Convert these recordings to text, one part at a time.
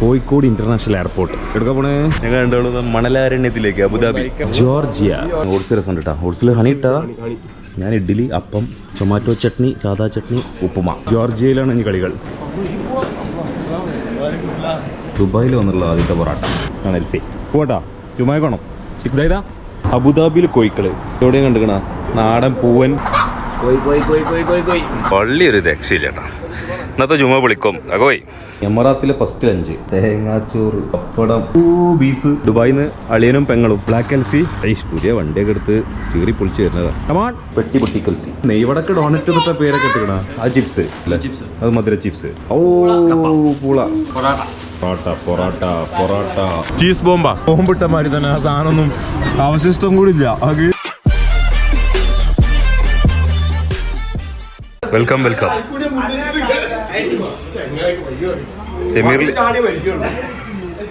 Kozhikode international airport എടുക്കാൻ പോണേ. ഞങ്ങൾ രണ്ടാളും മണലാരണ്യത്തിലേക്ക്, അബുദാബി, ജോർജിയ. ഓട്സ് രസം ഉണ്ട് കേട്ടോ. ഓട്സിൽ ഹണി ഇട്ടാ. ഞാൻ ഇഡ്ഡലി, അപ്പം, ടൊമാറ്റോ ചട്നി, സാദാ ചട്നി, ഉപ്പുമ. ജോർജിയയിലാണ് ഇനി കളികൾ. ദുബായിൽ വന്നുള്ള ആദ്യത്തെ പൊറാട്ട എൽസി പോട്ടാ. ചുമ്മാക്കണം ഇതാ അബുദാബിയിൽ കോഴിക്കള് എവിടെയും കണ്ടുക്കണ നാടൻ പൂവൻ പള്ളി. ഒരു രക്ഷയില്ല ചേട്ടാ. ഇന്നത്തെ ചുമ വിളിക്കും അകോയ്. എമറാത്തിലെ ഫസ്റ്റ് ലഞ്ച് തേങ്ങാച്ചോറ്, പപ്പടം, ബീഫ്. ദുബായിന്ന് അളിയനും പെങ്ങളും. ബ്ലാക്ക് എൽസി പുതിയ വണ്ടിയൊക്കെ എടുത്ത് ചീറി പൊളിച്ച് വരുന്നതാണ്. പെട്ടി പൊട്ടി കൽസി. നെയ്വടക്ക് ഡോണറ്റ് തൊട്ട പേരൊക്കെ ഇട്ടുകണ. ആ ചിപ്സ് അത് മധുര ചിപ്സ്. ഓ പൂള, പൊറോട്ട, ചീസ് ബോംബിട്ട മാതിരി തന്നെ. ആ സാധനമൊന്നും അവശിഷ്ടം കൂടി ഇല്ല. വെൽക്കം.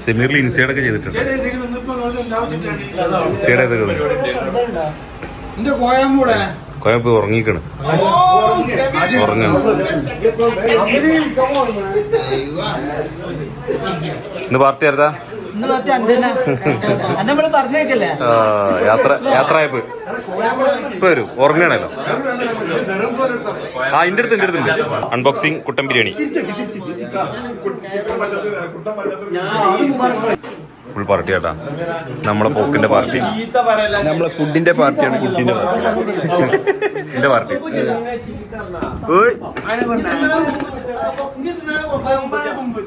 സെമീറിൽ ഇൻസൈഡൊക്കെ ചെയ്തിട്ടുണ്ട്. കോയമ്പ് ഉറങ്ങിക്കണം. ഇന്ന് പാർട്ടി ആയിരുന്നാ? യാത്രയപ്പ് ഇപ്പൊ വരും. ഉറങ്ങണല്ലോ. ആ ഇന്റെ അടുത്തുണ്ട്. അൺബോക്സിങ് കുട്ടൻ ബിരിയാണി ഫുൾ പാർട്ടി ആട്ടാ. നമ്മളെ പോക്കിന്റെ പാർട്ടി, നമ്മളെ ഫുഡിന്റെ പാർട്ടിയാണ്. കുട്ടിന്റെ എന്റെ പാർട്ടി.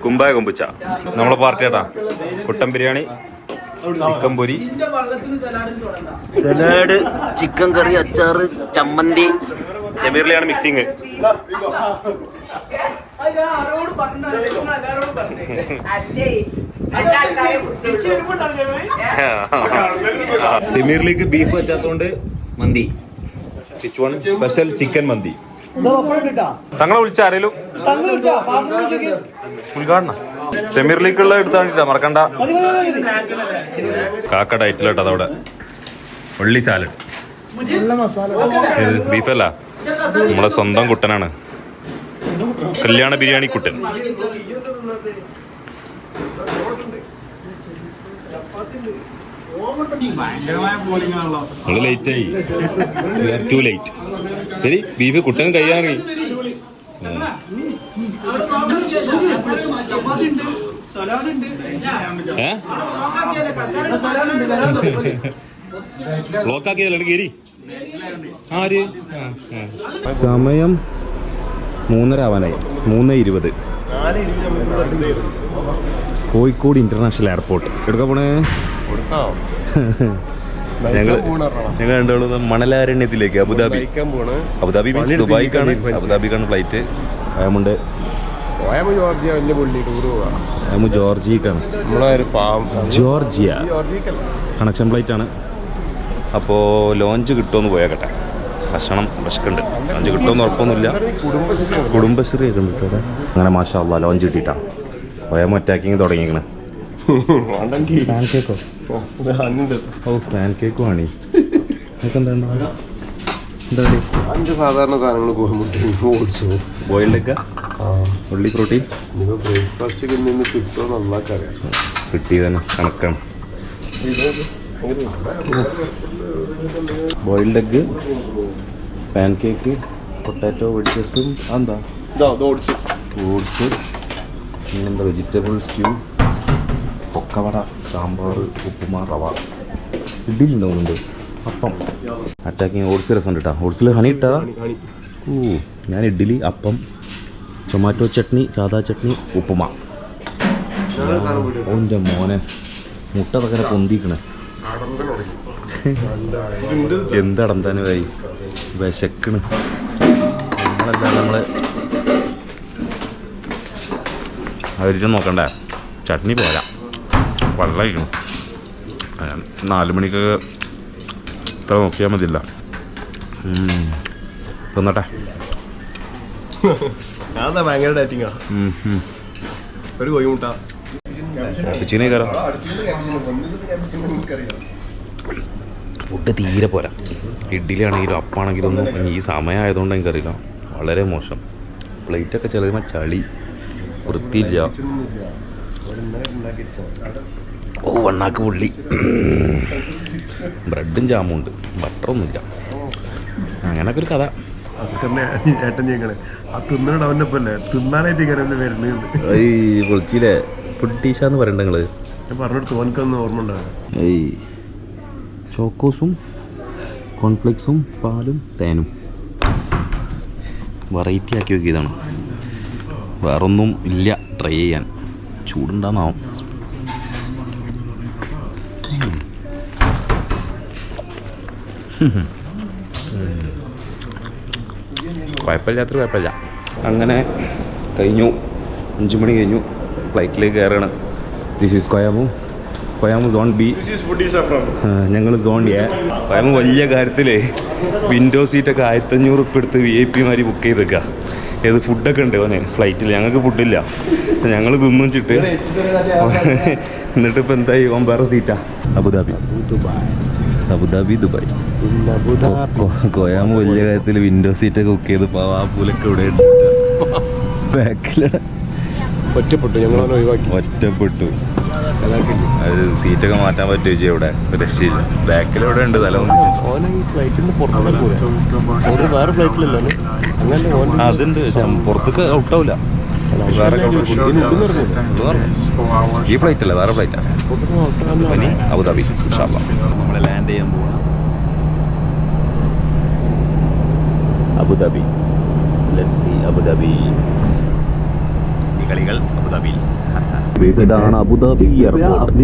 കുമ്പായ കൊമ്പുച്ച നമ്മളെ പാർട്ടി ആട്ടാ. കുട്ടൻ ബിരിയാണി, ചിക്കൻ പൊരി, സലാഡ്, ചിക്കൻ കറി, അച്ചാറ്, ചമ്മന്തി. സെമീറിലാണ് മിക്സിങ്. സെമീറിലേക്ക് ബീഫ് പറ്റാത്തോണ്ട് മന്തി, സ്പെഷ്യൽ ചിക്കൻ മന്തി. തങ്ങളെ വിളിച്ച ആരേലും ഉദ്ഘാടനം സെമീറിലേക്കുള്ള എടുത്താണ്ടിട്ടാ, മറക്കണ്ട. കാക്ക ഡയറ്റിലോട്ട് അതവിടെ. ഉള്ളി സാലഡ്, ബീഫല്ല, നമ്മളെ സ്വന്തം കുട്ടനാണ്. കല്യാണ ബിരിയാണി കുട്ടൻ. ലേറ്റായി, ടു ലേറ്റ്. ശരി, ബീഫ് കുട്ടൻ കയ്യാറി. ബ്ലോക്കാക്കിയതല്ല കേരി. ആര് സമയം 3:30 ആവാനായി. 3:20. കോഴിക്കോട് ഇന്റർനാഷണൽ എയർപോർട്ട് എടുക്കാൻ പോണേ. ഞങ്ങൾ രണ്ടാളും മണലാരണ്യത്തിലേക്ക്, അബുദാബി മീൻസ് ദുബായിക്കാണ്. അബുദാബിക്കാണ് ഫ്ലൈറ്റ്. അയാമുണ്ട് ജോർജിയക്കാണ്. ജോർജിയ കണക്ഷൻ ഫ്ലൈറ്റ് ആണ്. അപ്പോൾ ലോഞ്ച് കിട്ടുമെന്ന് പോയാക്കട്ടെ. ഭക്ഷണം വിശക്കുണ്ട്. ലോഞ്ച് കിട്ടുമെന്ന് ഉറപ്പൊന്നുമില്ല. കുടുംബശ്രീ ഒക്കെ ഉണ്ട് കേട്ടോ. അങ്ങനെ മാഷാ അല്ലാ ലോഞ്ച് കിട്ടിയിട്ടാണ്. പോയാൽ അറ്റാക്കിങ് തുടങ്ങിയിരിക്കണേ. പാൻ കേക്കോ? ഓ പാൻ കേക്ക് വേണി. സാധാരണ സാധനങ്ങൾ ബോയിൽഡ് എഗ്ഗ, ഉള്ളി പ്രോട്ടീൻ. ബ്രേക്ക്ഫാസ്റ്റ് നിന്ന് കിട്ടുമോ നന്നാക്കറിയാം. കിട്ടി തന്നെ കണക്കാണ്. Boiled egg, pan cake, potato വെജിറ്റബിൾസും. എന്താ ഓട്സ്, പിന്നെന്താ വെജിറ്റബിൾ സ്റ്റ്യൂ, പൊക്കവട, സാമ്പാർ, ഉപ്പുമാ, റവ, ഇഡ്ഡലി ഉണ്ടാവുന്നുണ്ട്, അപ്പം. അറ്റാക്കിങ് ഓട്സ് രസം ഉണ്ട് കേട്ടോ. ഓട്സിൽ ഹണി ഇട്ടാ. ഞാൻ ഇഡ്ഡലി, അപ്പം, ടൊമാറ്റോ ചട്നി, സാദാ ചട്നി, ഉപ്പുമ. ഓൻ്റെ മോനെ മുട്ട തകരെ പൊന്തിക്കണേ. എന്തടന്താനുമായി വിശക്കണ്. നമ്മളെ അവരും നോക്കണ്ടേ. ചട്നി പോരാ, വെള്ളം കഴിക്കണം. 4 മണിക്കൊക്കെ ഇത്ര നോക്കിയാൽ മതില്ല. തിന്നട്ടെ. ഭയങ്കര ഡയറ്റിങ്ങാ. ഒരു കോഴിമുട്ട ഫുഡ് തീരെ പോരാ. ഇഡ്ഡലി ആണെങ്കിലും അപ്പാണെങ്കിലും ഒന്നും ഈ സമയമായതുകൊണ്ട് എനിക്കറിയില്ല. വളരെ മോശം. പ്ലേറ്റൊക്കെ ചിലത് ചളി, വൃത്തിയില്ല. ഓ വണ്ണാക്ക് പുള്ളി. ബ്രെഡും ജാമും ഉണ്ട്, ബട്ടറൊന്നുമില്ല. അങ്ങനൊക്കെ ഒരു കഥ. ഏട്ടൻ ചെയ്യണേ ആ തിന്നണ അവനപ്പല്ലേ തിന്നാനായിട്ട് കയറി വരുന്നത്. പൊളിച്ചില്ലേ ഫുഡ് ടീഷാന്ന് പറയണ്ട നിങ്ങള്. ഞാൻ പറഞ്ഞെടുത്തു ഓനക്കൊന്നും ഓർമ്മ ഉണ്ടാകും. ചോക്കോസും കോൺഫ്ലെക്സും പാലും തേനും വെറൈറ്റി ആക്കി നോക്കിയതാണ്. വേറൊന്നും ഇല്ല ട്രൈ ചെയ്യാൻ. ചൂടുണ്ടാന്നാവും. കുഴപ്പമില്ലാത്തൊരു കുഴപ്പമില്ല. അങ്ങനെ കഴിഞ്ഞു. 5 മണി കഴിഞ്ഞു. ഫ്ലൈറ്റിലേക്ക് കയറുകയാണ്. This is Koyamu. Koyamu zone B. ഞങ്ങൾ സോൺ എ. കൊയാമു വലിയ കാര്യത്തിൽ വിൻഡോ സീറ്റൊക്കെ 1500 ഉറുപ്പിക എടുത്ത് VIP മാതിരി ബുക്ക് ചെയ്തേക്കുക. ഏത് ഫുഡൊക്കെ ഉണ്ട് ഓനെ ഫ്ലൈറ്റിൽ. ഞങ്ങൾക്ക് ഫുഡില്ല, ഞങ്ങൾ തിന്നും ചിട്ട്. എന്നിട്ട് ഇപ്പം എന്തായി, ഓൻ വേറെ സീറ്റാ. Abu Dhabi Dubai. കൊയാമു വലിയ കാര്യത്തിൽ വിൻഡോ സീറ്റൊക്കെ ബുക്ക് ചെയ്ത് പാവാപ്പൂലൊക്കെ ഇവിടെ ഉണ്ട്. ബാക്കിലാണ് ഒറ്റപ്പെട്ടു. ഞങ്ങൾ ഒറ്റപ്പെട്ടു. അത് സീറ്റൊക്കെ മാറ്റാൻ പറ്റുമോ ചേച്ചി? ഇവിടെ രക്ഷയില്ല. ബാക്കിലെവിടെ ഉണ്ട് തല അതുണ്ട്, പക്ഷെ പുറത്തേക്ക് ഔട്ടാവില്ല. വേറെ ഈ ഫ്ലൈറ്റ് അല്ല, വേറെ ഫ്ലൈറ്റാണ്. അബുദാബി നമ്മൾ ലാൻഡ് ചെയ്യാൻ പോകണം. അബുദാബി. Let's see Abu Dhabi. ഈ കളികൾ അബുദാബിയിൽ. ഇതാണ് അബുദാബി എയർപോർട്ട്.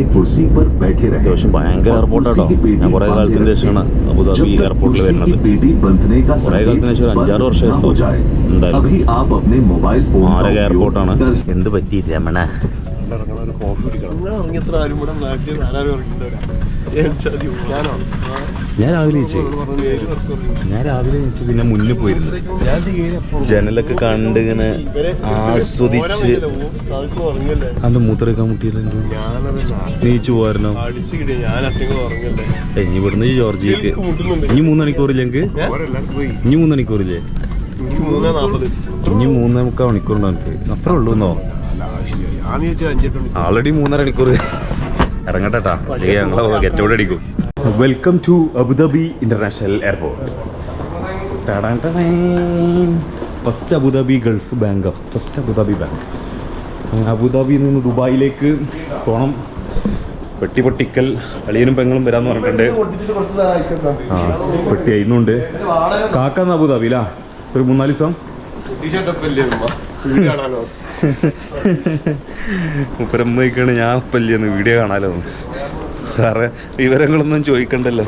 അത്യാവശ്യം ഭയങ്കര എയർപോർട്ടാട്ടോ. ഞാൻ കുറേ കാലത്തിന് ശേഷമാണ് അബുദാബി എയർപോർട്ടിൽ വരുന്നത്. കുറേ കാലത്തിന് ശേഷം 5-6 വർഷം ഉണ്ടോ എന്തായാലും. മാരക എയർപോർട്ടാണ്. എന്ത് പറ്റി രമണ? ഞാൻ രാവിലെ ചോദിച്ചു പിന്നെ മുന്നിൽ പോയിരുന്നു. ജനലൊക്കെ കണ്ട് ഇങ്ങനെ ആസ്വദിച്ച്. അന്ന് മൂത്രക്കാൻ മുട്ടിയില്ല. നീച്ചു പോരണോ? ഇനി ഇവിടുന്ന് ജോർജിയക്ക് ഇനി 3 മണിക്കൂറില്ലെങ്കിൽ ഇനി 3 മണിക്കൂറില്ലേ? ഇനി 3.25 മണിക്കൂറുണ്ടോ എനിക്ക്? അത്രേ ഉള്ളൂ എന്നോ? ആൾറെഡി 3.5 മണിക്കൂർ ഇറങ്ങട്ടെട്ടാ, അല്ലെങ്കിൽ ഞങ്ങളെ ഗെറ്റോടെ അടിക്കും. Welcome to Abu Dhabi international airport. First Abu Dhabi Gulf bank. First Abu Dhabi bank. അബുദാബിയിൽ നിന്ന് ദുബായിലേക്ക് പോകണം. പെട്ടിക്കൽ അളിയനും പെങ്ങളും വരാമെന്ന് പറഞ്ഞിട്ടുണ്ട്. ആ പെട്ടി അയിന്നുണ്ട്. കാക്കാന്ന് അബുദാബിയിലാ ഒരു 3-4 ദിവസം. മുപ്പരമ്മയ്ക്കാണ് ഞാൻ ഇപ്പല്ലേന്ന് വീഡിയോ കാണാലോ. വേറെ വിവരങ്ങളൊന്നും ചോദിക്കണ്ടല്ലോ.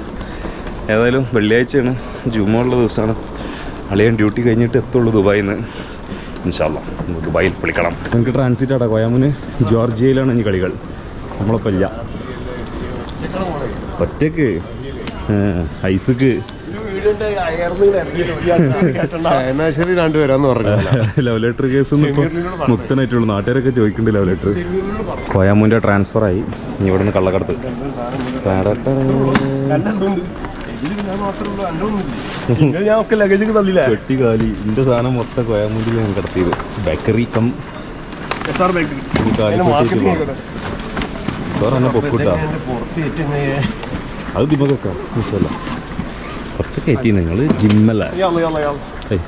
ഏതായാലും വെള്ളിയാഴ്ചയാണ്, ജുമ ഉള്ള ദിവസമാണ്. അളിയൻ ഡ്യൂട്ടി കഴിഞ്ഞിട്ട് എത്തുള്ളൂ ദുബായിൽ നിന്ന്. ഇൻഷാ അല്ലാ ദുബായിൽ വിളിക്കണം. നമുക്ക് ട്രാൻസിറ്റ് ആടാ. കൊയാമുന് ജോർജിയയിലാണ് ഇനി കളികൾ. നമ്മളൊപ്പം ഇല്ല. ഒറ്റക്ക് ഐസക്ക് ലവ് ലെറ്റർ കേസ് മുക്തനായിട്ടുള്ളൂ. നാട്ടുകാരൊക്കെ ചോദിക്കുന്നുണ്ട് ലവ് ലെറ്റർ. കൊയാമുൻ്റെ ട്രാൻസ്ഫർ ആയി. ഇനി ഇവിടെ നിന്ന് കള്ളക്കടത്ത്. വെട്ടിക്കാലി എന്റെ സാധനം മൊത്തം കൊയാമുണ്ടിൽ ഞാൻ കടത്തിയത്. ബേക്കറി കം വേറെ പൊക്കൂട്ടാ. അത് ദിമകൊക്കെ കുറച്ച് കയറ്റി. നിങ്ങൾ ജിമ്മല്ല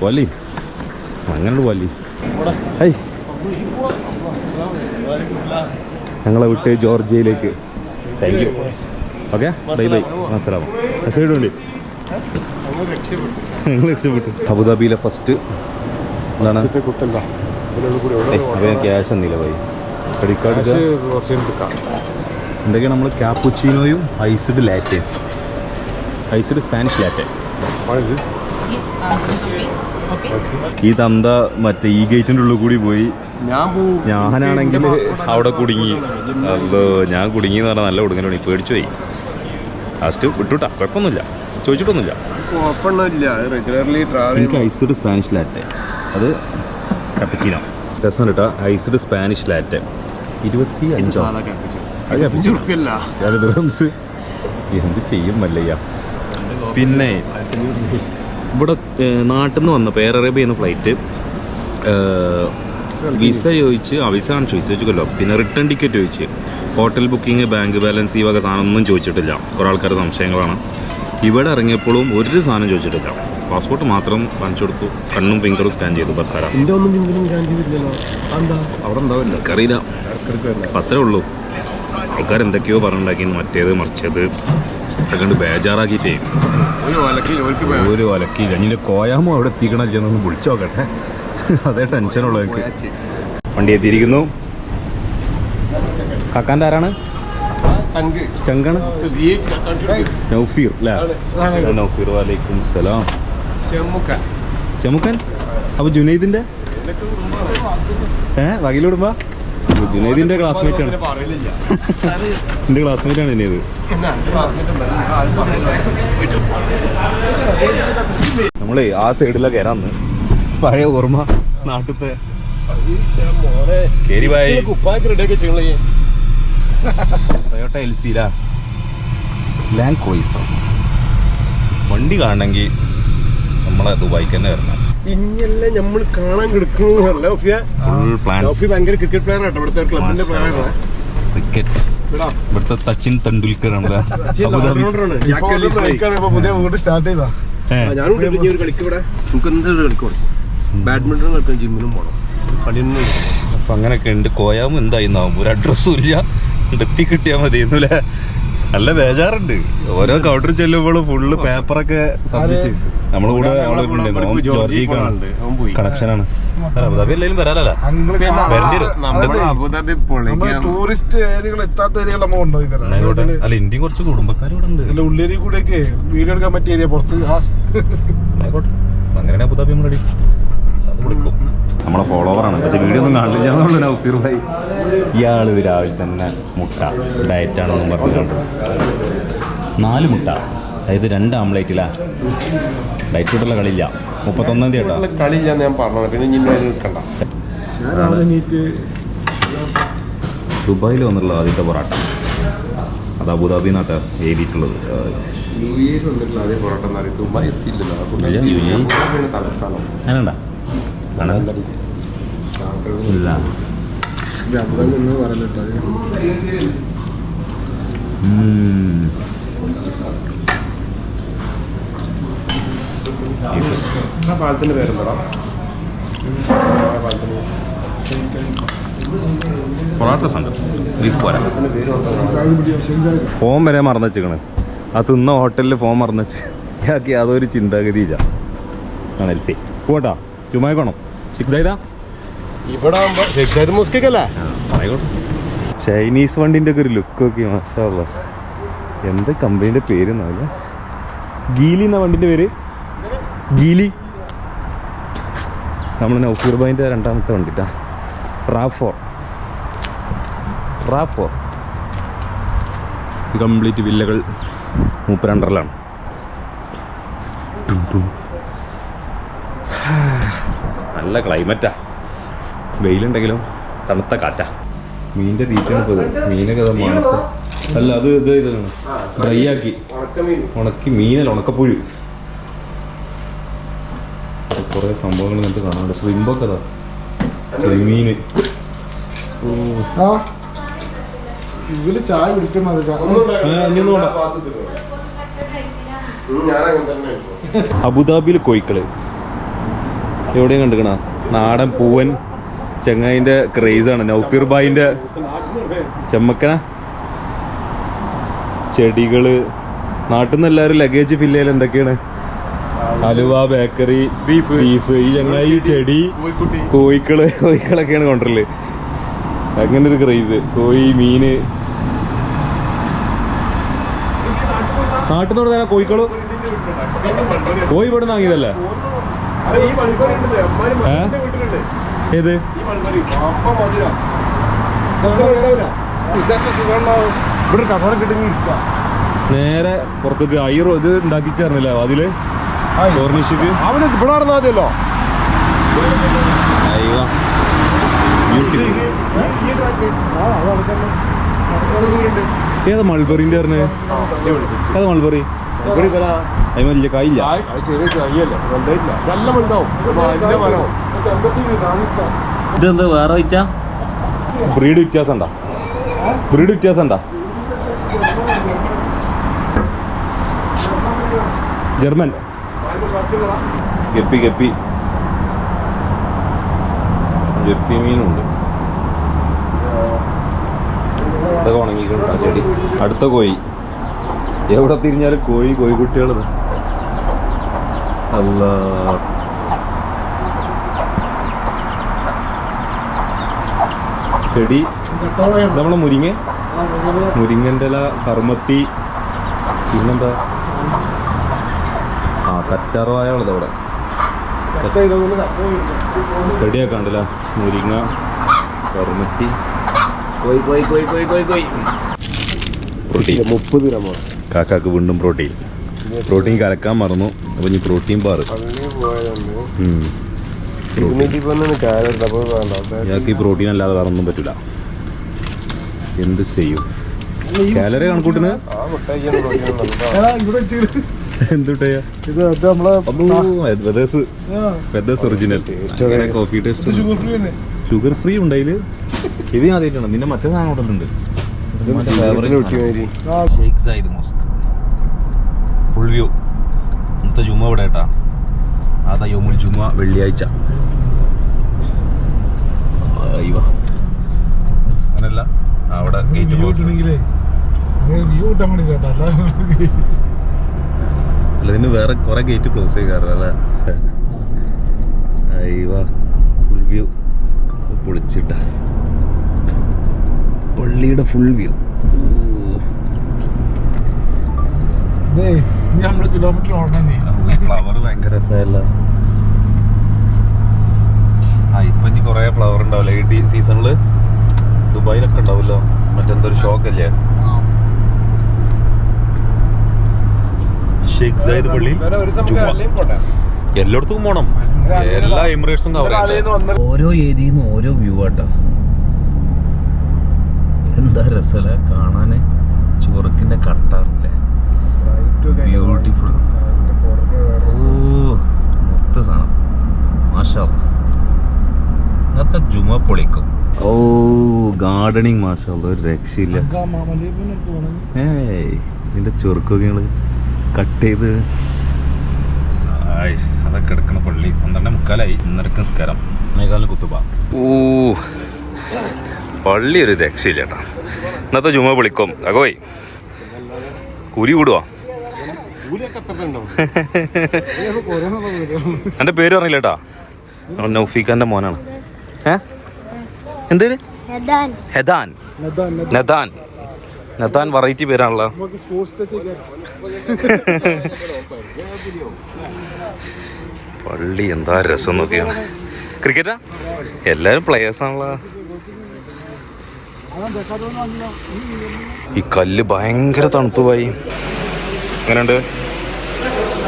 പോലി അങ്ങനെ പോലി. ഞങ്ങളെ വിട്ട് ജോർജിയയിലേക്ക്. Thank you. Okay bye bye. മനസ്സിലാവും. മെസ്സേജ് ഉണ്ട്. ഞങ്ങൾ രക്ഷപ്പെട്ടു. അബുദാബിയിലെ ഫസ്റ്റ് എന്താണ് ക്യാഷ് എന്നില്ല ബൈ. ക്രെഡിറ്റ് കാർഡ് എന്തൊക്കെയാണ്? നമ്മൾ ക്യാപ്പുച്ചീനോയും ഐസ്ഡ് ലാറ്റയും. Iced Spanish latte. ഈ തന്ത മറ്റേ ഈ ഗേറ്റിൻ്റെ ഉള്ളിൽ കൂടി പോയി. ഞാനാണെങ്കിൽ അവിടെ കുടുങ്ങി. അതോ ഞാൻ കുടുങ്ങി എന്ന് പറഞ്ഞാൽ നല്ല കുടുങ്ങലാണ്. പേടിച്ചു പോയി. ലാസ്റ്റ് വിട്ടുവിട്ടാ. കുഴപ്പമൊന്നുമില്ല, ചോദിച്ചിട്ടൊന്നുമില്ല. എനിക്ക് ഐസ്ഡ് സ്പാനിഷ് ലാറ്റെ, അത് കപ്പച്ചീനോ. രസം കേട്ടോ. Iced Spanish latte 25. എന്ത് ചെയ്യും മല്ലയ്യ. പിന്നെ ഇവിടെ നാട്ടിൽ നിന്ന് വന്നപ്പോൾ എയർ അറേബ്യ ചെയ്യുന്ന ഫ്ലൈറ്റ് വിസ ചോദിച്ച്. വിസ കാണിച്ചു, വിസ ചോദിച്ചല്ലോ. പിന്നെ റിട്ടേൺ ടിക്കറ്റ് ചോദിച്ച്. ഹോട്ടൽ ബുക്കിംഗ്, ബാങ്ക് ബാലൻസ്, ഈ വക സാധനം ഒന്നും ചോദിച്ചിട്ടില്ല. കുറേ ആൾക്കാർ സംശയങ്ങളാണ്. ഇവിടെ ഇറങ്ങിയപ്പോഴും ഒരു സാധനം ചോദിച്ചിട്ടില്ല. പാസ്പോർട്ട് മാത്രം കാണിച്ചു കൊടുത്തു, കണ്ണും ഫിംഗറും സ്കാൻ ചെയ്തു, ബസ് കയറാം. എൻ്റെ ഒന്നും ജിമ്മിലും സ്കാൻ ചെയ്തില്ലല്ലോ. എന്താ അവിടെ ഉണ്ടാവില്ല, എനിക്കറിയില്ല. അപ്പം അത്രേ ഉള്ളൂ. ആൾക്കാർ എന്തൊക്കെയോ പറഞ്ഞുണ്ടാക്കിയെന്ന്, മറ്റേത് മറിച്ചത് ഒക്കെ കണ്ട് ബേജാറാക്കിയിട്ടേ ഒരു ഒലക്കി കഴിഞ്ഞില്ല. കോയാമോ അവിടെ എത്തിക്കണമെന്നൊന്ന് വിളിച്ചു നോക്കട്ടെ, അതേ ടെൻഷനുള്ളൂ എനിക്ക്. വണ്ടി എത്തിയിരിക്കുന്നു. കാക്കാൻ്റെ ആരാണ്? ചങ്കാണ് നൗഫീർ അല്ലേ? നൗഫീർ വലൈക്കും സലാം. ചെമുക്കൻ. അപ്പൊ ജുനൈദിന്റെ വകയിലോടുമ്പോ ജുനൈദിന്റെ ക്ലാസ്മേറ്റ് ആണ്. എന്റെ ക്ലാസ്മേറ്റ് ആണ് ജുനൈദ്. നമ്മളെ ആ സൈഡിലൊക്കെ കയറാന്ന് പഴയ ഓർമ്മ നാട്ടിലത്തെ ടൊയോട്ട എൽസിയിലാ ലാൻഡ് ക്രൂയിസർ. വണ്ടി കാണണമെങ്കിൽ നമ്മളെ ദുബായിക്ക് തന്നെ വരണം. ഇനിയല്ലേ നമ്മൾ കാണാൻ കിടക്കണ ഭയങ്കര ക്രിക്കറ്റ് പ്ലെയർ ആട്ടോ, ഇവിടുത്തെ ക്ലബിന്റെ പ്ലെയറാണ്. ക്രിക്കറ്റ് ഇവിടുത്തെ സച്ചിൻ തെണ്ടുൽക്കർ ആണ്. ഞാനും കളിക്കും ഇവിടെ. നമുക്ക് എന്തൊരു കളിക്കും, ബാഡ്മിന്റൺ കളിക്കാൻ ജിമ്മിനും പോകണം, കളിയൊന്നും. അപ്പൊ അങ്ങനെയൊക്കെ ഉണ്ട്. കോയാമ് എന്തായിന്നാവും, ഒരു അഡ്രസ്സും ഇല്ല, എത്തി കിട്ടിയാൽ മതിയെന്നു അല്ലേ? നല്ല ബേജാറുണ്ട്. ഓരോ കൗണ്ടർ ചെല്ലുമ്പോഴും ഫുള്ള് പേപ്പറൊക്കെ സബ്മിറ്റ്. നമ്മളെ കൂടെ കണക്ഷനാണ്. അബുദാബി എല്ലാവരും വരാനല്ല, ടൂറിസ്റ്റ് ഏരിയകൾ എത്താത്ത ഏരിയകൾ നമ്മൾ കൊണ്ടുപോയി തരാം. അല്ല, ഇന്ത്യയും കുറച്ച് കുടുംബക്കാരോടെ ഉണ്ട്. ഉള്ളേരി കൂടെയൊക്കെ വീഡിയോ എടുക്കാൻ പറ്റിയ ഏരിയ പുറത്ത്. അങ്ങനെ അബുദാബി നമ്മൾ റെഡി. അത് വിളിക്കും. നമ്മളെ ഫോളോവറാണ്, പക്ഷെ വീഡിയോ ഒന്നും കാണില്ല എന്നുള്ളൂ. നൗഫീർ ഭായി ഇയാൾ രാവിലെ തന്നെ മുട്ട ഡയറ്റാണെന്നും പറഞ്ഞുകൊണ്ട് 4 മുട്ട, അതായത് 2 ആംപ്ലേറ്റില്ല. ഡയറ്റ് വിട്ടുള്ള കളിയില്ല. 31-ാം തീയതി കേട്ടോ കളിയില്ല ഞാൻ പറഞ്ഞു. പിന്നെ നിൽക്കണ്ട. ദുബായിൽ വന്നുള്ള ആദ്യത്തെ പൊറാട്ട, അത് അബുദാബി നാട്ടാ എഴുതിയിട്ടുള്ളത്. അതേ പൊറോട്ട ദുബായ് എത്തിയില്ലല്ലോ. അങ്ങനെയുണ്ടാ പാലത്തിന്റെ പേരെന്താ? പൊറാട്ട സംഘം പോരാ. ഫോം വരെ മറന്നു വെച്ചിക്കണ്. ആ തിന്ന ഹോട്ടലിൽ ഫോം മറന്നു വെച്ച് ഇയാൾക്ക് അതൊരു ചിന്താഗതിയില്ല. എൽസി പോട്ടാ ചുമ്മായിക്കോണം. ചൈനീസ് വണ്ടിൻ്റെ ഒക്കെ ഒരു ലുക്ക് നോക്കി, മാഷാ അല്ലാ. എന്താ കമ്പനീൻ്റെ പേര്? ഗീലി എന്ന വണ്ടിൻ്റെ പേര്, ഗീലി. നമ്മൾ നൗഫീർ ഭായിൻ്റെ 2ാമത്തെ വണ്ടിട്ടാ, റാഫോർ. കംപ്ലീറ്റ് വില്ലകൾ മൂപ്പരണ്ടറിലാണ്. നല്ല ക്ലൈമറ്റാ, വെയിലുണ്ടെങ്കിലും തണുത്ത കാറ്റാ. മീനിൻ്റെ തീറ്റാണ് ഇപ്പോൾ ഇത്. മീനൊക്കെ മണത്ത് അല്ല, അത് ഇതാണ് ഡ്രൈ ആക്കി ഉണക്കി മീനല്ല, ഉണക്കപ്പുഴു. കുറേ സംഭവങ്ങൾ നിങ്ങൾക്ക് കാണാറുണ്ട്. സ്വിമ്പൊക്കെ അതാ ചെമ്മീന്. ഇതില് ചായ കുടിക്കുന്നത് അബുദാബിയിൽ കോഴിക്കള് എവിടെയും കണ്ടുക്കണ നാടൻ പൂവൻ ചെങ്ങായിൻ്റെ ക്രേസാണ്. നൗഫീർ ഭായിൻ്റെ ചെമ്മക്കന ചെടികള്. നാട്ടിൽ നിന്ന് എല്ലാവരും ലഗേജ് ഫില്ല് ചെയ്യൽ എന്തൊക്കെയാണ്? Halwa, bakery, beef. ഈ ചങ്ങായി ചെടി, കോഴിക്കളൊക്കെയാണ് കൊണ്ടുവരല്. അങ്ങനെ ഒരു ക്രേസ്. കോഴി, മീന്. നാട്ടിൽ നിന്ന് തന്നെ കോഴിക്കള്. കോഴി ഇവിടെ നിന്ന് വാങ്ങിയതല്ലേ? ഏത് നേരെ പുറത്തേക്ക് ഇത് ഉണ്ടാക്കി ചേർന്നില്ല അതില് കോർണിഷിക്ക്. ഇവിടെ നടന്നാൽ മതിയല്ലോ. ഏതാ മൾബറിന്റെ പറഞ്ഞ? ഏതാ മൾബറി? അതിന് വലിയ കായില്ല. ഇതെന്താ വേറെ ബ്രീഡ് വ്യത്യാസം ഉണ്ടോ? ബ്രീഡ് വ്യത്യാസം ഉണ്ടോ? ജർമ്മൻ ഗപ്പി ഗപ്പി ഗപ്പി മീനുണ്ട്. ഇതൊക്കെ ഉണങ്ങിക്കൊണ്ടാ ചെടി. അടുത്ത കോഴി, എവിടെ തിരിഞ്ഞാലും കോഴി കോഴിക്കുട്ടികൾ. അല്ല ചെടി നമ്മളെ മുരിങ്ങൻ്റെ ഇല, കർമ്മത്തി, പിന്നെന്താ കറ്റാർവാഴകളത് അവിടെ ചെടിയൊക്കെ ഉണ്ടല്ല. മുരിങ്ങ, കർമ്മത്തി, പ്രോട്ടീൻ 30 ഗ്രാം. കാക്കാക്ക് വീണ്ടും പ്രോട്ടീൻ കലക്കാൻ മറന്നു. അപ്പൊ ഇനി പ്രോട്ടീൻ ബാർ. ഇയാൾക്ക് ഈ പ്രോട്ടീൻ അല്ലാതെ വേറെ ഒന്നും പറ്റില്ല. എന്ത് ചെയ്യും? കാലറി കണക്കൂട്ടിന് original coffee taste. Sugar free ഉണ്ട് അതില്. ഇത് ഞാൻ ആദ്യമായിട്ടാണ്. പിന്നെ മറ്റേ സാധനം കൊണ്ടുണ്ട്. Full view. ഇന്നത്തെ ജുമ ഇവിടെ കേട്ടാ. അതാ യോമുൽ ജുമ, വെള്ളിയാഴ്ച. അങ്ങനല്ല, അവിടെ ഗേറ്റ് അല്ല, ഇതിന് വേറെ കുറെ ഗേറ്റ് ക്ലോസ് ചെയ്യാറല്ലേ. അയ്യോ, ഫുൾ വ്യൂ പൊളിച്ചിട്ട പള്ളിയുടെ ഫുൾ വ്യൂ. ഫ്ലവർ ഭയങ്കര രസമല്ല. ഇപ്പൊ ഇനി കൊറേ ഫ്ലവർ ഉണ്ടാവില്ല ഈ സീസണില്. ദുബായിലൊക്കെ ഉണ്ടാവില്ലോ മറ്റെന്തൊരു ഷോക്കല്ലേ. ഷെയ്ഖ് സായിദ് പള്ളി എല്ലായിടത്തും പോണം. എല്ലാ എമിറേറ്റ്സും കവർ ചെയ്യാം. ഓരോ ഏരിയയിൽ നിന്ന് ഓരോ വ്യൂ ആട്ടോ. എന്താ രസല്ലേ കാണാന്. ചുവറക്കിന്റെ കട്ടാറില്ലേ, ബ്യൂട്ടിഫുൾ. മൊത്ത സാധനം മാഷാ. ഇന്നത്തെ ജുമ പൊളിക്കും. ഗാർഡനിങ് മാഷാ, ഒരു രക്ഷയില്ല. ഇതിന്റെ ചുരുക്കങ്ങൾ കട്ട് ചെയ്ത് അതൊക്കെ എടുക്കണ പള്ളി. 12:45 1:30 നിസ്കാരം. മേഘാലിന് കുത്തുബ. പള്ളി ഒരു രക്ഷയില്ല കേട്ടോ. ഇന്നത്തെ ജുമ പൊളിക്കും. അകോയ് കുരി കൂടുവാ. എൻ്റെ പേര് പറഞ്ഞില്ല കേട്ടാ. നൗഫീഖാന്റെ മോനാണ്. എന്തേര്? ഹെദാൻ. നദാൻ വെറൈറ്റി പേരാണല്ലോ. പള്ളി എന്താ രസം നോക്കിയാണ്. ക്രിക്കറ്റാ? എല്ലാരും പ്ലേയേഴ്സ് ആണല്ലോ. ഈ കല്ല് ഭയങ്കര തണുപ്പ് പോയി. എങ്ങനെയുണ്ട്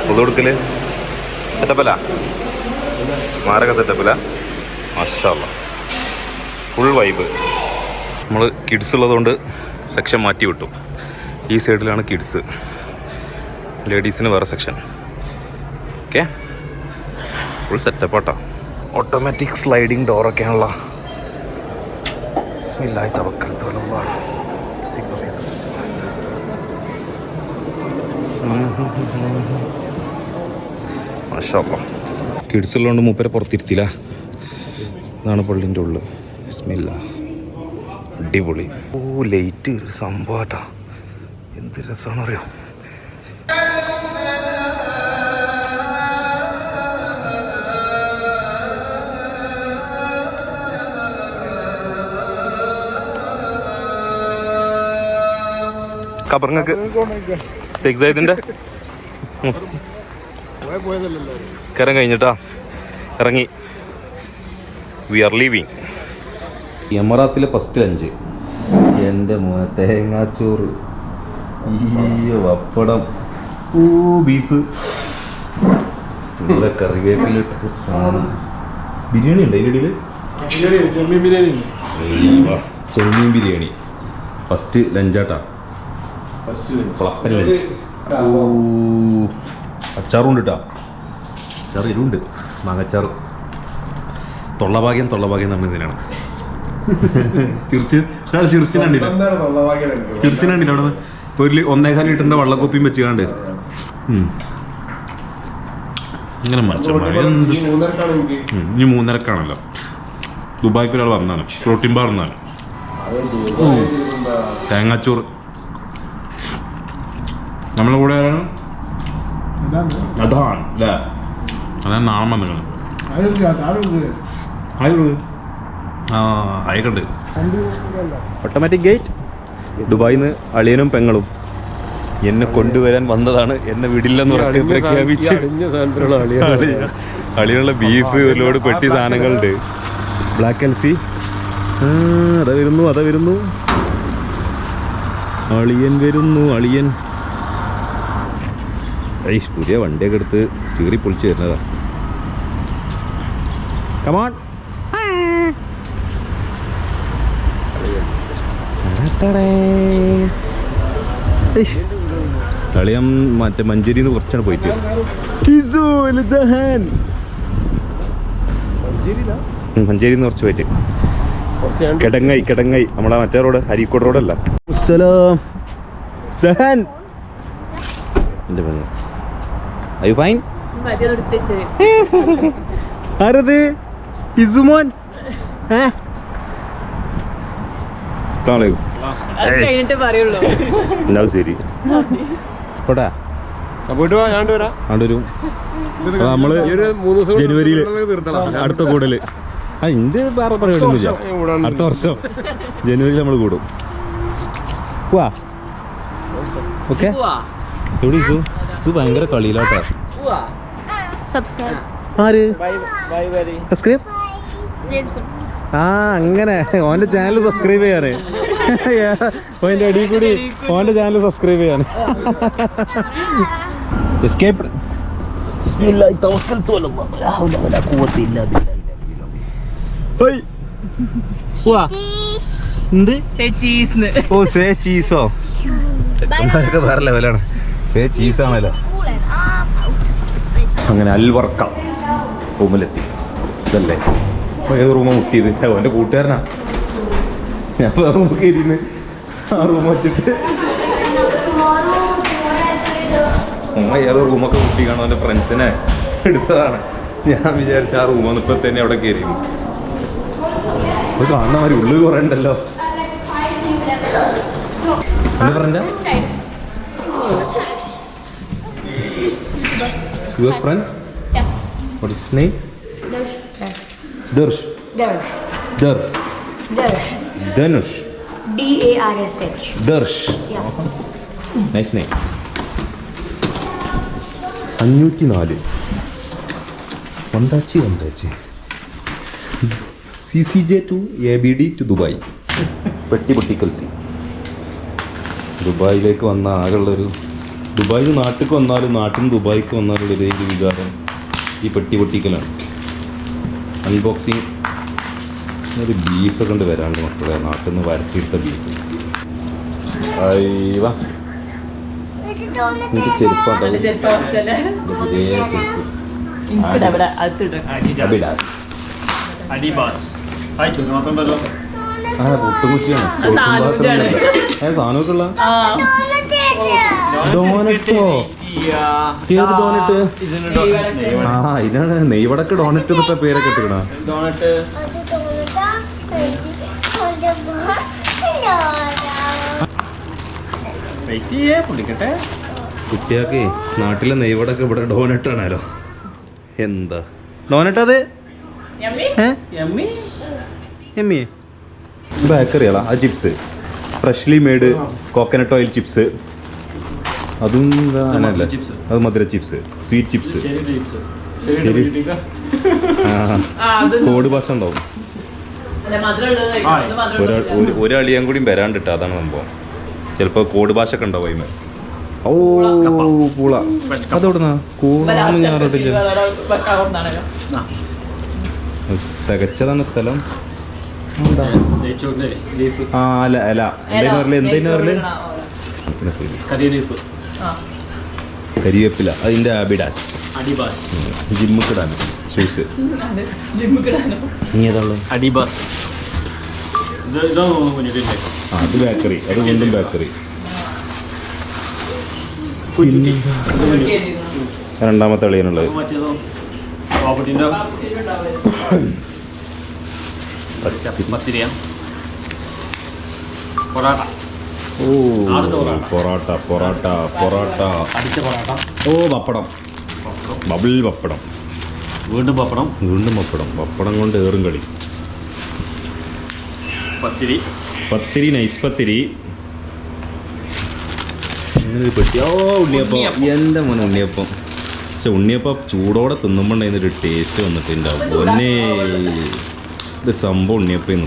പുതു കൊടുക്കല്? സെറ്റപ്പല്ല? മാരക സെറ്റപ്പല്ല? മാഷാഅല്ലാ, ഫുൾ വൈബ്. നമ്മൾ കിഡ്സ് ഉള്ളതുകൊണ്ട് സെക്ഷൻ മാറ്റി വിട്ടു. ഈ സൈഡിലാണ് കിഡ്സ്, ലേഡീസിന് വേറെ സെക്ഷൻ. ഓക്കെ, ഫുൾ സെറ്റപ്പാട്ടോ. ഓട്ടോമാറ്റിക് സ്ലൈഡിങ് ഡോറൊക്കെയാണല്ലോ. ബിസ്മില്ലാഹി തവക്കൽതു അലല്ലാഹ്. മാഷാഅല്ലാ. കിഡ്സ് ഉള്ളതുകൊണ്ട് മൂപ്പരെ പുറത്തിരുത്തില്ല. ഇതാണ് പള്ളിൻ്റെ ഉള്ളിൽ. ബിസ്മില്ലാ, അടിപൊളി. ലൈറ്റ് ഒരു സംഭവട്ടാ. എന്ത് രസമാണെന്നറിയോ. കബറിങ്ങക്ക് ഷെയ്ഖ് സായിദിന്റെ കരം കഴിഞ്ഞിട്ടാ ഇറങ്ങി. We are leaving. എമറാത്തിലെ ഫസ്റ്റ് ലഞ്ച്. എൻ്റെ തേങ്ങാച്ചോറ്, ഈ പപ്പടം, ബീഫ്, നല്ല കറിവേപ്പിലിട്ട് സാധനം. ബിരിയാണി ഉണ്ട് അതിൻ്റെ ഇടയിൽ. ചെമ്മീൻ ബിരിയാണി ഫസ്റ്റ് ലഞ്ചാട്ടാ. ലഞ്ച്. അച്ചാറുണ്ട് കേട്ടോ. അച്ചാർ ഇരുണ്ട്, മാങ്ങച്ചാറ്. തൊള്ളഭാഗ്യം എന്ന് പറഞ്ഞ ഇതിനാണ്. ചിരിച്ചിനുണ്ടില്ല അവിടെ ഒരു 1.25 ലിറ്ററിന്റെ വെള്ളക്കൊപ്പിയും വെച്ച് കാണ്ട് ഇങ്ങനെ ഇനി 3:30 ദുബായ്ക്ക് ഒരാൾ വന്നാണ് പ്രോട്ടീൻ ബാർ വന്നാണ് തേങ്ങാച്ചോറ് നമ്മളെ കൂടെ ആരാണ് അതാണ് അല്ലേ അതാണ് നാളെ വന്നത് ആയിക്കണ്ട് ഓട്ടോമാറ്റിക് ഗേറ്റ് ദുബായിന്ന് അളിയനും പെങ്ങളും എന്നെ കൊണ്ടുവരാൻ വന്നതാണ് എന്നെ വിടില്ലെന്ന് ഉറക്കെ പ്രഖ്യാപിച്ച് അളിയനുള്ള ബീഫ് ഒരു ലോഡ് പെട്ടി സാധനങ്ങളുണ്ട് ബ്ലാക്ക് എൽസി അതാ വരുന്നു അളിയൻ ഐഷ് പുതിയ വണ്ടിയൊക്കെ എടുത്ത് ചീറി പൊളിച്ച് വരുന്നതാ കമോൺ കളിയം മറ്റേ മഞ്ചേരിന്ന് കുറച്ചാണ് പോയിട്ട് മഞ്ചേരിന്ന് കുറച്ച് പോയിട്ട് കിടങ്ങൈ നമ്മളെ മറ്റേ റോഡ് അരീക്കോട് റോഡല്ല എന്റെ പെണ്ണ് ഐ ഫൈൻ ആരത് ഇസുമോൻ എല്ലാം ശരി പോട്ടാ പോയിട്ട് വാ ഞാൻ വരാം ആണ്ടൊരു നമ്മള് ജനുവരിയിൽ അടുത്ത കൂടല് ഇന്ത്യ വേറെ പരിപാടിയൊന്നുമില്ല അടുത്ത വർഷം ജനുവരിയിൽ നമ്മൾ കൂടും പോവാ ഓക്കെ എവിടെ ഇസു ഭയങ്കര കളിയിലാട്ടാ ആര് സബ്സ്ക്രൈബ് ആ അങ്ങനെ ഓന്റെ ചാനൽ സബ്സ്ക്രൈബ് ചെയ്യാന് ഓന്റെ അടിയിൽ കൂടി ഓന്റെ ചാനൽ സബ്സ്ക്രൈബ് ചെയ്യാന് എസ്കേപ്പ് ഓ സേ ചീസോ ചെക്കന്മാരൊക്കെ വേറെ ലെവലാണ് സേ ചീസാണല്ലോ അങ്ങനെ അൽവർക്ക റൂമിലെത്തി ഇതല്ലേ ഏത് റൂമാ മുട്ടിയത് അവൻ്റെ കൂട്ടുകാരനാ ഞാൻ വേറെ റൂമ് കയറിന്ന് ആ റൂം വെച്ചിട്ട് ഏതോ റൂമൊക്കെ മുട്ടി കാണും അവൻ്റെ ഫ്രണ്ട്സിനെ എടുത്തതാണ് ഞാൻ വിചാരിച്ച ആ റൂമൊന്നും ഇപ്പം തന്നെ അവിടെ കയറിയിരുന്നു അത് കാണുന്ന മാതിരി ഉള്ളിൽ കുറേ ഉണ്ടല്ലോ എന്താ പറഞ്ഞ Su's friend? Yeah. What is his name? Darsh. Danush. DARSH. Darsh. Yeah. Nice name. 504. വണ്ടാച്ചി CCJ to ABD to Dubai. പെട്ടിക്കൽസി ദുബായിലേക്ക് വന്ന ആകെയുള്ളൊരു ദുബായിൽ നാട്ടിലേക്ക് വന്നാലും നാട്ടിൽ നിന്ന് ദുബായിക്ക് വന്നാലുള്ള ഇതേ വികാരം ഈ പൊട്ടിക്കലാണ് അൺബോക്സിങ് ഒരു ബീഫൊക്കെ കൊണ്ട് വരാണ്ട് മക്കളെ നാട്ടിൽ നിന്ന് വരട്ടിയിട്ട ബീഫ് അയ്യവാ എനിക്ക് ചെരുപ്പാട്ടോ പുതിയ ആ പൊട്ടുകുറ്റിയാണ് സാധനമൊക്കെ ഉള്ള ഡോനറ്റോ ഏത് ഡോനറ്റ് ആ ഇതാണ് നെയ്വടക്ക് ഡോനറ്റ് എന്നിട്ട പേരൊക്കെ ഇട്ടിക്കണ കുട്ടിയാക്ക് നാട്ടിലെ നെയ്വടക്ക് ഇവിടെ ഡോനറ്റ് ആണല്ലോ എന്താ ഡോനറ്റ് അത് എമ്മി ബേക്കറിയാളാ ആ chips freshly made coconut oil chips അതും അങ്ങനല്ല അത് മധുര ചിപ്സ് സ്വീറ്റ് ചിപ്സ് ശരി കോഡ് ഭാഷ ഉണ്ടാവും ഒരളിയാൻ കൂടിയും വരാണ്ടിട്ട് അതാണ് സംഭവം ചിലപ്പോൾ കോഡ് ഭാഷ ഒക്കെ ഉണ്ടാവും അതിന് ഓ പൂള അതെവിടുന്നാ കൂളാന്ന് ഞാൻ അറിയിട്ടില്ല തികച്ചതാണ് സ്ഥലം ആ അല്ല അല്ല എന്താ പറയല് കരിവേപ്പില അതിന്റെ അബിഡാസ് ജിമ്മിക്കിടാൻ ഷൂസ് നീ ഏതാ അത് ബേക്കറി, അത് വീണ്ടും ബേക്കറി. രണ്ടാമത്തെ അളിയനുള്ളത് ഓ പൊറോട്ട പൊറോട്ട പൊറോട്ട. ഓ പപ്പടം, ബബിൾ പപ്പടം, വീണ്ടും പപ്പടം, വീണ്ടും പപ്പടം. പപ്പടം കൊണ്ട് ഏറും കളി. പത്തിരി, പത്തിരി, നൈസ് പത്തിരി. ഓ ഉണ്ണിയപ്പം, എൻ്റെ മോനെ ഉണ്ണിയപ്പം. പക്ഷെ ഉണ്ണിയപ്പം ചൂടോടെ തിന്നുമ്പോൾ അതിനൊരു ടേസ്റ്റ് വന്നിട്ടുണ്ടാവും. ഒന്നേ ഇത് സംഭവം ഉണ്ണിയപ്പം.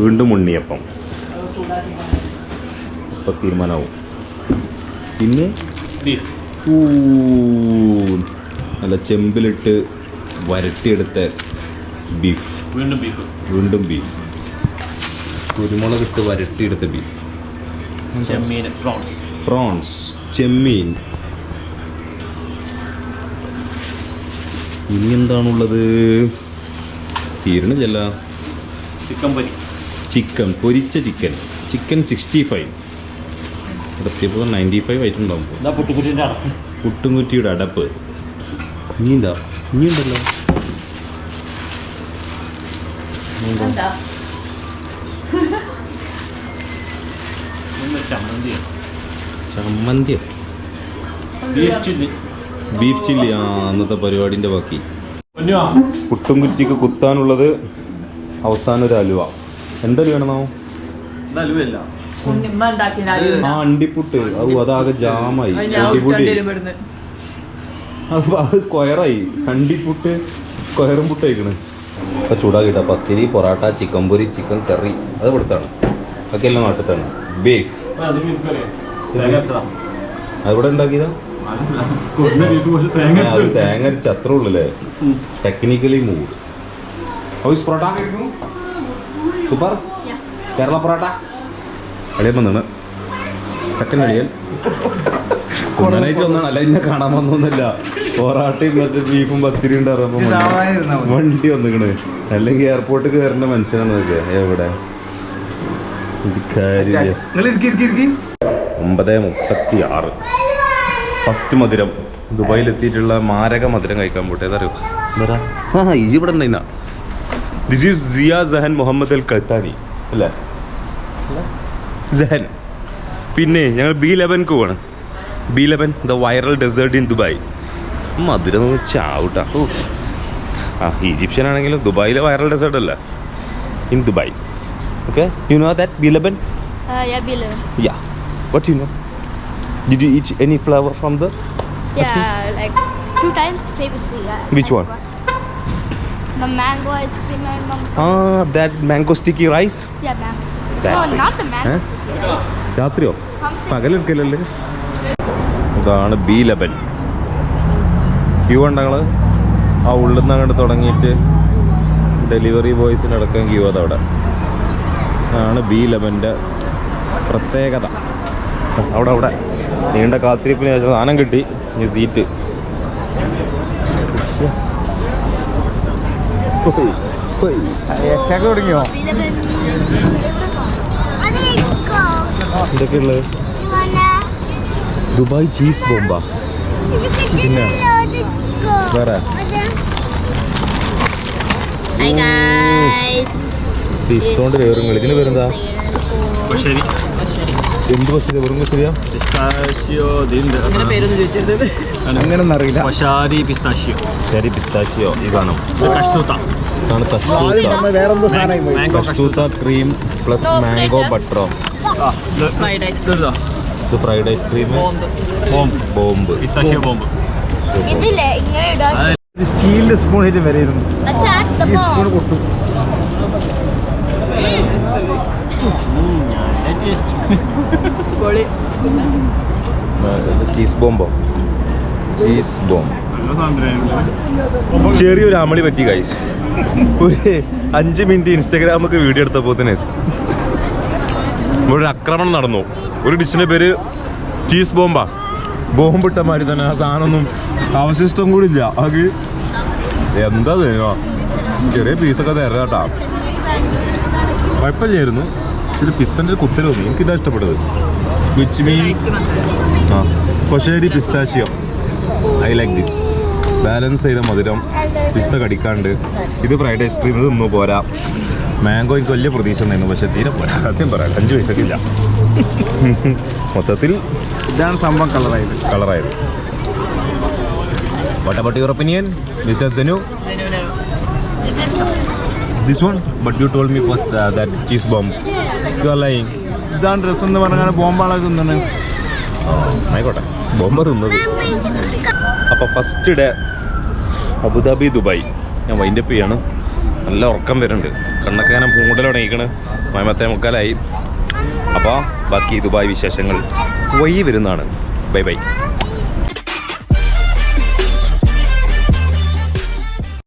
വീണ്ടും ഉണ്ണിയപ്പം. ഇപ്പം തീരുമാനമാവും. പിന്നെ ബീഫ്, നല്ല ചെമ്പിലിട്ട് വരട്ടിയെടുത്ത ബീഫ്. വീണ്ടും ബീഫ്, വീണ്ടും ബീഫ്. കുരുമുളകിട്ട് വരട്ടിയെടുത്ത ബീഫ്. ചെമ്മീൻ, പ്രോൺസ്, പ്രോൺസ്, ചെമ്മീൻ. ഇനി എന്താണുള്ളത്? തീരണില്ല. ചിക്കൻ പൊരി, ചിക്കൻ പൊരിച്ച ചിക്കൻ. ചിക്കൻ 65. എത്തിയപ്പോൾ 95 ആയിട്ടുണ്ടാവും. ഇതാ പുട്ടുകുറ്റിൻ്റെ അടപ്പ്, പുട്ടുംകുറ്റിയുടെ അടപ്പ്. ഇനിയുണ്ടോ? ഇനിയുണ്ടല്ലോ. ചമ്മന്തി, ചമ്മന്തി, ബീഫ് ചില്ലി, ബീഫ് ചില്ലി. ആ അന്നത്തെ പരിപാടിൻ്റെ ബാക്കി. പുട്ടുംകുറ്റിക്ക് കുത്താനുള്ളത് അവസാനം ഒരു അലുവ. എന്തലുവാണെന്നോ? അലുവല്ല, ആ അണ്ടിപ്പുട്ട്. അതാകെ ജാമായി. അണ്ടിപ്പുട്ടി അത് സ്ക്വയറായി. അണ്ടിപ്പുട്ട് സ്ക്വയറും പുട്ടയക്കണ്. അപ്പം ചൂടാക്കിട്ട പത്തിരി, പൊറോട്ട, ചിക്കൻ പൊരി, ചിക്കൻ കറി. അത് ഇവിടുത്താണ്. ഒക്കെ എല്ലാം നാട്ടിലാണ്. ബീഫ് അതിവിടെ ഉണ്ടാക്കിയതാ. അത് തേങ്ങ അരിച്ച് അത്ര ഉള്ളല്ലേ. Technically move. House parotta super. Kerala parotta അളിയൻ വന്നാണ്. സെക്കൻഡ് അളിയൻ കൊണ്ടാനായിട്ട് വന്നാണ്. അല്ല ഇന്നെ കാണാൻ വന്നൊന്നുമില്ല. പൊറാട്ടയും മറ്റേ ബീഫും പത്തിരി ഉണ്ടായിരുന്നപ്പോൾ വണ്ടി വന്നിക്കണ്. അല്ലെങ്കിൽ എയർപോർട്ടിൽ കയറേണ്ട മനുഷ്യനാണ് നോക്കിയ. എവിടെ 9:36. ഫസ്റ്റ് മധുരം. ദുബായിലെത്തിയിട്ടുള്ള മാരക മധുരം കഴിക്കാൻ പോട്ടെ. ഏതറിയോ? ആ ഇത് ഇവിടെ ഉണ്ടായിരുന്ന. This is Zia Jahan Muhammad Al Khatani അല്ലേ? ജഹൻ. പിന്നെ ഞങ്ങൾ B11 പോവാണ്. B11 the viral dessert in Dubai. മധുരം ചാവൂട്ടാ. ആ ഈജിപ്ഷ്യൻ ആണെങ്കിലും ദുബായിലെ വൈറൽ ഡെസേർട്ട് അല്ല. In Dubai. Okay, you know that B11? Yeah, below. Yeah. What you know? Did you eat any flower from the? Yeah, like 2 times previously. Which one? The mango ice cream and mango. That mango sticky rice. Yeah, mango sticky. That's No, it. not the mango Huh? sticky rice. രാത്രിയോ? Something. പകലെടുക്കലല്ലേ? ഇതാണ് B11. Q ഉണ്ടങ്ങള് ആ ഉള്ളിൽ നിന്ന് അങ്ങോട്ട് തുടങ്ങിയിട്ട് delivery ബോയ്സിനടക്കം Q അതവിടെ. ആണ് B11ൻ്റെ പ്രത്യേകത. അവിടെ നീണ്ട കാത്തിരിപ്പിന് ശേഷം സാധനം കിട്ടി. ഈ സീറ്റ് തുടങ്ങിയോ? ഇതൊക്കെയുള്ളത് ദുബായ് ചീസ് ബോംബ. പിന്നെ വേറെ Hi guys. ഡിസ്കൗണ്ട് കയറും. ഇതിന് പേരെന്താ? ശരി, എന്ത് ബസ്സി? വെറും ബസ്സിയാ? അങ്ങനൊന്നും അറിയില്ല. പിസ്താഷ്യോ, ശരി പിസ്താച്ചിയോ. ഈ കാണും. കഷ്ണൂത്ത, ഇതാണ് കസ്തൂത്ത. വേറെന്തോ സാധനം മാംഗോ കസ്തൂത്ത ക്രീം പ്ലസ് മാംഗോ ബട്ടറോ. ഇത് fried ice cream. Bomb. Pistachio bomb. ഇതില്ലേ ഇങ്ങനെ ഇടാൻ സ്റ്റീലിന്റെ സ്പൂൺ ആയിട്ട് വരെയിരുന്നു. attack the ഈ സ്പൂൺ bomb. പൊട്ടും. ചീസ് ബോംബോ. Cheese bomb. ചെറിയൊരു അമളി പറ്റി ഗൈസ്. ഒരു 5 മിനിറ്റ് ഇൻസ്റ്റാഗ്രാമൊക്കെ വീഡിയോ എടുത്തപ്പോൾ തന്നെ ഇവിടെ ഒരു ആക്രമണം നടന്നു. ഒരു ഡിഷിൻ്റെ പേര് ചീസ് ബോംബാ. ബോംബിട്ട മാതിരി തന്നെ. ആ സാധനമൊന്നും അവശിഷ്ടം കൂടി ഇല്ല. അത് എന്താ ചെറിയ പീസൊക്കെ തരാം കേട്ടാ. കുഴപ്പമില്ലായിരുന്നു. ഇത് പിസ്തൻ്റെ ഒരു കുത്തൽ തോന്നി, എനിക്കിതാ ഇഷ്ടപ്പെട്ടത്. Which means koshari pistachio. I like this. Balance ചെയ്ത മധുരം, പിസ്ത കടിക്കാണ്ട്. ഇത് ഫ്രൈഡ് ഐസ്ക്രീം, ഇത് ഒന്നും പോരാ. മാംഗോ എനിക്ക് വലിയ പ്രതീക്ഷ ഉണ്ടായിരുന്നു, പക്ഷേ തീരെ പോരാ. സത്യം പറയാം, 5 പൈസക്കില്ല. മൊത്തത്തിൽ ഇതാണ് സംഭവം കളറായത്. What about your opinion, Mr. Zenu? This one? But you told me first that cheese bomb. You are lying. ഇതാണ് ഡ്രസ് എന്ന് പറഞ്ഞാൽ ബോംബാളൊക്കെ തിന്നണേ. ആയിക്കോട്ടെ, ബോംബ് തിന്നത്. അപ്പോൾ ഫസ്റ്റ് ഡേ അബുദാബി ദുബായ് ഞാൻ വൈൻഡപ്പ് ചെയ്യാണ്. നല്ല ഉറക്കം വരുന്നുണ്ട്, കണ്ണൊക്കെ ഇങ്ങനെ മൂടൽ തുടങ്ങിക്കണ്. 9:45. അപ്പോൾ ബാക്കി ദുബായ് വിശേഷങ്ങൾ വഴി വരുന്നതാണ്. Bye bye.